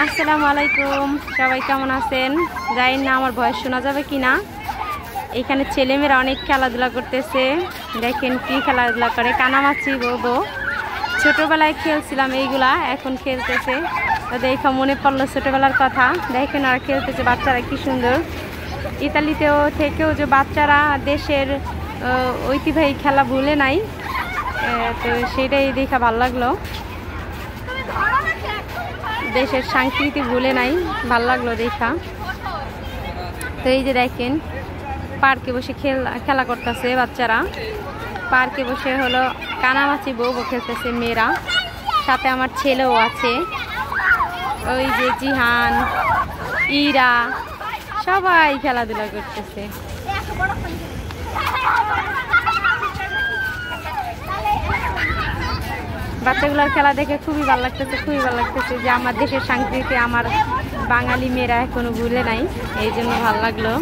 আসসালামু আলাইকুম, সবাই কেমন আছেন? জানি না আমার ভয়েস শোনা যাবে কিনা। এখানে ছেলেমেয়েরা অনেক খেলাধুলা করতেছে। দেখেন কি খেলাধুলা করে, কানামাছি বউ। ছোটবেলায় খেলছিলাম এইগুলা, এখন খেলতেছে। দেখা মনে পড়লো ছোটবেলার কথা। দেখেন আর খেলতেছে বাচ্চারা, কি সুন্দর। ইতালিতেও থেকেও যে বাচ্চারা দেশের ঐতিহ্যবাহী খেলা ভুলে নাই, তো সেটাই দেখা ভালো লাগলো। দেশের সংস্কৃতি ভুলে নাই, ভাল লাগলো দেখা। তো এই যে দেখেন পার্কে বসে খেলা করতেছে বাচ্চারা। পার্কে বসে হলো কানামাছি বউ খেলতেছে মেয়েরা, সাথে আমার ছেলেও আছে। ওই যে জিহান, ইরা, সবাই খেলাধুলা করতেছে। বাচ্চাগুলোর খেলা দেখে খুবই ভালো লাগতেছে, যে আমার দেশের সংস্কৃতি আমার বাঙালি মেয়েরা এখনো ভুলে নাই, এই জন্য ভালো লাগলো।